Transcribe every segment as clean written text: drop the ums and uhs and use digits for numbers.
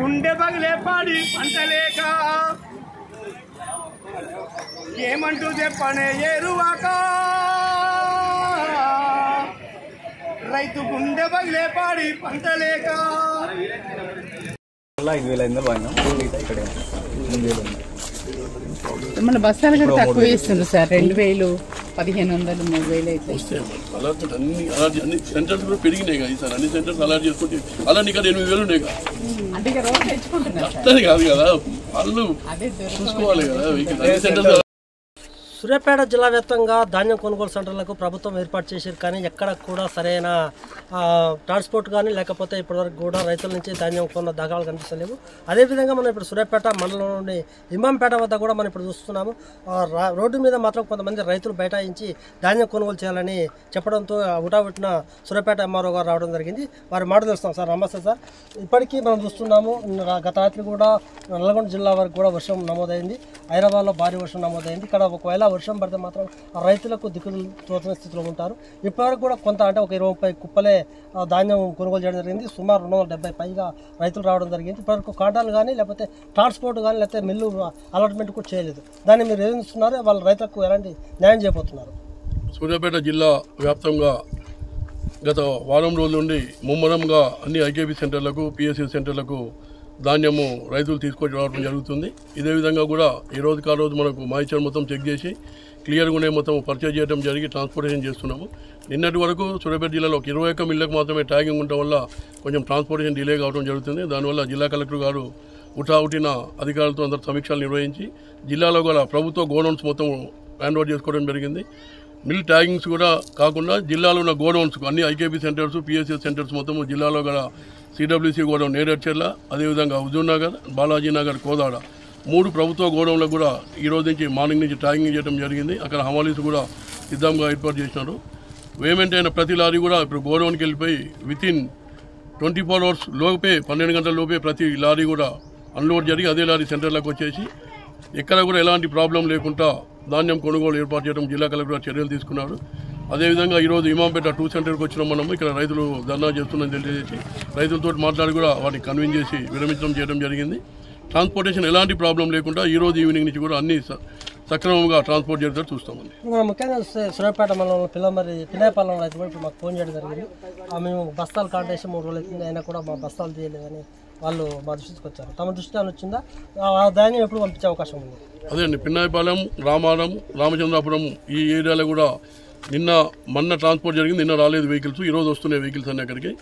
గుండె పగిలే పాడి పంటలేక ఏమంటూ చెప్పనే ఏరువాక రైతు గుండె పగిలే పాడి పంటలేక 5,000 బాగా మన బస్తాలు కూడా తక్కువ ఇస్తుంది సార్ 2,000 1,500 3,000 అయితే అన్ని సెంటర్స్ కూడా పెరిగినాయి కదా సార్ అన్ని సెంటర్స్ అలాట్ చేసుకుంటే అలా నీకు 8,000 ఉన్నాయి కదా అంటే రోజు తెచ్చుకుంటున్నారు అర్థం కాదు కదా వాళ్ళు చూసుకోవాలి కదా అన్ని సెంటర్స్ సూర్యాపేట జిల్లా వ్యాప్తంగా ధాన్యం కొనుగోలు సెంటర్లకు ప్రభుత్వం ఏర్పాటు చేశారు కానీ ఎక్కడ కూడా సరైన ట్రాన్స్పోర్ట్ కానీ లేకపోతే ఇప్పటివరకు కూడా రైతుల నుంచి ధాన్యం కొన్న దాఖలాలు కనిపిస్తలేవు. అదేవిధంగా మనం ఇప్పుడు సూర్యాపేట మండలంలోని ఇమాంపేట వద్ద కూడా మనం ఇప్పుడు చూస్తున్నాము. రోడ్డు మీద మాత్రం కొంతమంది రైతులు బైఠాయించి ధాన్యం కొనుగోలు చేయాలని చెప్పడంతో ఉటావుటిన సూర్యాపేట ఎంఆర్ఓ గారు రావడం జరిగింది. వారి మాట తెలుస్తాం. సార్ నమస్తే సార్. ఇప్పటికీ మనం చూస్తున్నాము గత రాత్రి కూడా నల్గొండ జిల్లా వరకు కూడా వర్షం నమోదైంది. హైదరాబాద్లో భారీ వర్షం నమోదైంది. ఇక్కడ ఒకవేళ వర్షం పడితే మాత్రం రైతులకు దిక్కులు తోచిన స్థితిలో ఉంటారు. ఇప్పటివరకు కూడా కొంత అంటే ఒక 20-30 కుప్పలే ధాన్యం కొనుగోలు చేయడం జరిగింది. సుమారు 270 పైగా రైతులు రావడం జరిగింది. ఇప్పటివరకు కాంటాలు కానీ లేకపోతే ట్రాన్స్పోర్ట్ కానీ లేకపోతే మిల్లు అలాట్మెంట్ కూడా చేయలేదు. దాన్ని మీరు ఏం చూస్తున్నారు? వాళ్ళ రైతులకు ఎలాంటి న్యాయం చేయబోతున్నారు? సూర్యాపేట జిల్లా వ్యాప్తంగా గత వారం రోజుల నుండి ముమ్మరంగా అన్ని ఐకేపీ సెంటర్లకు పిఎస్సి సెంటర్లకు ధాన్యము రైతులు తీసుకొని రావడం జరుగుతుంది. ఇదే విధంగా కూడా ఈ రోజుకి ఆ రోజు మనకు మాయిచర్ మొత్తం చెక్ చేసి క్లియర్గానే మొత్తం పర్చేజ్ చేయడం జరిగి ట్రాన్స్పోర్టేషన్ చేస్తున్నాము. నిన్నటి వరకు సూర్యాపేట జిల్లాలో 21 మిల్లులకు మాత్రమే ట్యాగింగ్ ఉండటం వల్ల కొంచెం ట్రాన్స్పోర్టేషన్ డిలే కావడం జరుగుతుంది. దానివల్ల జిల్లా కలెక్టర్ గారు ఉటావుటిన అధికారులతో అందరూ సమీక్షలు నిర్వహించి జిల్లాలో గల ప్రభుత్వ గోడౌన్స్ మొత్తం హ్యాండ్ ఓవర్ చేసుకోవడం జరిగింది. మిల్ ట్యాగింగ్స్ కూడా కాకుండా జిల్లాలో ఉన్న గోడౌన్స్కు అన్ని ఐకేపీ సెంటర్స్ పిఎస్ఎస్ సెంటర్స్ మొత్తం జిల్లాలో గల సిడబ్ల్యూసీ గోడౌన్ నేరేడ్చెర్ల, అదేవిధంగా హుజూర్ నగర్, బాలాజీ నగర్, కోదాడ 3 ప్రభుత్వ గోడౌన్లకు కూడా ఈ రోజు నుంచి మార్నింగ్ నుంచి ట్యాగింగ్ చేయడం జరిగింది. అక్కడ హమాలీస్ కూడా సిద్ధంగా ఏర్పాటు చేసినారు. పేమెంట్ అయిన ప్రతి లారీ కూడా ఇప్పుడు గోడౌన్కి వెళ్ళిపోయి వితిన్ 24 అవర్స్ లోపే 12 గంటల లోపే ప్రతి లారీ కూడా అన్లోడ్ జరిగి అదే లారీ సెంటర్లకు వచ్చేసి ఎక్కడ కూడా ఎలాంటి ప్రాబ్లం లేకుండా ధాన్యం కొనుగోలు ఏర్పాటు చేయడం జిల్లా కలెక్టర్ చర్యలు తీసుకున్నారు. అదేవిధంగా ఈరోజు ఇమాంపేట 2 సెంటర్కి వచ్చినాం. మనము ఇక్కడ రైతులు ధర్నా చేస్తున్నారని తెలియజేసి రైతులతో మాట్లాడి కూడా వాటిని కన్విన్స్ చేసి విరమించడం చేయడం జరిగింది. ట్రాన్స్పోర్టేషన్ ఎలాంటి ప్రాబ్లం లేకుండా ఈరోజు ఈవినింగ్ నుంచి కూడా అన్ని సక్రమంగా ట్రాన్స్పోర్ట్ చేస్తారు చూస్తామండి. ముఖ్యంగా సూర్యాపేట మండలంలో పిల్లపాలెం రైతు కూడా ఇప్పుడు మాకు ఫోన్ చేయడం జరిగింది. మేము బస్తాలు కాంటేసి 3 రోజులు అవుతుంది, అయినా కూడా మా బస్తాలు తీయలేదని వాళ్ళు మా దృష్టికి వచ్చారు. తమ దృష్టి వచ్చిందా? ఆ ధాన్యం ఎప్పుడు పంపించే అవకాశం ఉంది? అదే అండి, పిన్నాయపాలెం, రామారం, రామచంద్రాపురం ఈ ఏరియాలో కూడా మొన్న ట్రాన్స్పోర్ట్ జరిగింది. నిన్న రాలేదు వెహికల్స్, ఈరోజు వస్తున్నాయి వెహికల్స్ అన్నీ అక్కడికి.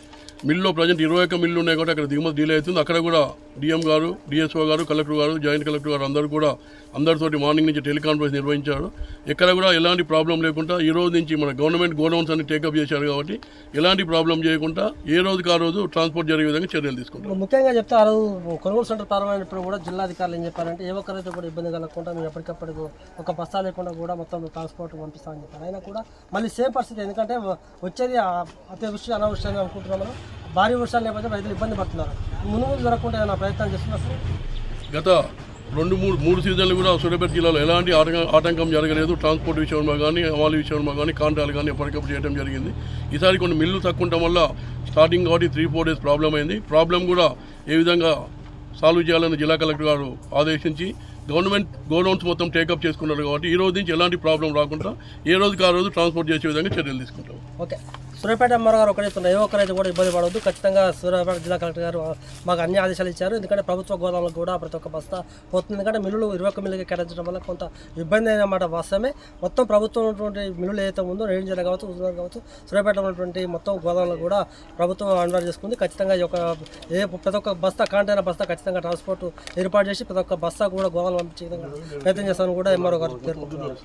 మిల్లులో ప్రజెంట్ 21 మిల్లు ఉన్నాయి కాబట్టి అక్కడ దిగుమతి డీలే అవుతుంది. అక్కడ కూడా డిఎం గారు, డిఎస్ఓ గారు, కలెక్టర్ గారు, జాయింట్ కలెక్టర్ గారు అందరూ కూడా అందరితోటి మార్నింగ్ నుంచి టెలికాన్ఫరెన్స్ నిర్వహించారు. ఎక్కడ కూడా ఎలాంటి ప్రాబ్లం లేకుండా ఈ రోజు నుంచి మన గవర్నమెంట్ గోడౌన్స్ అన్ని టేకప్ చేశారు కాబట్టి ఎలాంటి ప్రాబ్లం చేయకుండా ఏ రోజుకి ఆ రోజు ట్రాన్స్పోర్ట్ జరిగే విధంగా చర్యలు తీసుకుంటారు. ముఖ్యంగా చెప్తే ఆ రోజు కొనుగోలు సెంటర్ ప్రారంభమైనప్పుడు కూడా జిల్లాధికారులు ఏం చెప్పారంటే ఏ ఒక్కరైతే కూడా ఇబ్బంది కలగకుండా మేము ఎప్పటికప్పుడు ఒక బస్తా లేకుండా కూడా మొత్తం ట్రాన్స్పోర్ట్ పంపిస్తామని చెప్పారు. అయినా కూడా మళ్ళీ సేమ్ పరిస్థితి, ఎందుకంటే వచ్చేది అతివృష్టి అనావృష్టిగా అనుకుంటున్నాం. మనం భారీ వర్షాలు లేకపోతే రైతులు ఇబ్బంది పడుతున్నారు. మునుముందు జరగకుండా ఏమైనా ప్రయత్నం చేస్తున్నారు? గత 2-3 సీజన్లు కూడా సూర్యాపేట జిల్లాలో ఎలాంటి ఆటంకం జరగలేదు. ట్రాన్స్పోర్ట్ విషయంలో కానీ, అమలు విషయంలో కానీ, కాంట్రాలు కానీ ఎప్పటికప్పుడు చేయడం జరిగింది. ఈసారి కొన్ని మిల్లు తక్కువ ఉండటం వల్ల స్టార్టింగ్ కాబట్టి 3-4 డేస్ ప్రాబ్లం అయింది. ప్రాబ్లం కూడా ఏ విధంగా సాల్వ్ చేయాలని జిల్లా కలెక్టర్ గారు ఆదేశించి గవర్నమెంట్ గోడౌన్స్ మొత్తం టేకప్ చేసుకున్నారు కాబట్టి ఈ రోజు నుంచి ఎలాంటి ప్రాబ్లం రాకుండా ఏ రోజుకి ఆ రోజు ట్రాన్స్పోర్ట్ చేసే విధంగా చర్యలు తీసుకుంటాం. ఓకే, సూర్యాపేట ఎంఆర్ఓ గారు ఒకటే ఏ ఒక్కరైతే కూడా ఇబ్బంది పడవద్దు. ఖచ్చితంగా సూర్యాపేట జిల్లా కలెక్టర్ గారు మాకు అన్ని ఆదేశాలు ఇచ్చారు. ఎందుకంటే ప్రభుత్వ గోదాములకు కూడా ప్రతి ఒక్క బస్తా పోతుంది. ఎందుకంటే మిల్లులు 21 మిల్లుకి కేటాయించడం వల్ల కొంత ఇబ్బంది అయినమాట వాస్తవమే. మొత్తం ప్రభుత్వం ఉన్నటువంటి మిల్లులు ఏదైతే ఉందో రేంజర్ కావచ్చు, హుజూర్ కావచ్చు, సూర్యాపేట ఉన్నటువంటి మొత్తం గోదాములకు కూడా ప్రభుత్వం అన్వర్ చేసుకుంది. ఖచ్చితంగా ప్రతి ఒక్క బస్తా కాంటైనర్ బస్తా ఖచ్చితంగా ట్రాన్స్పోర్ట్ ఏర్పాటు చేసి ప్రతి ఒక్క బస్తా కూడా గోదాములు పంపించే విధంగా ప్రయత్నం చేస్తామని కూడా ఎంఆర్ఓ గారు పేర్కొంటున్నారు.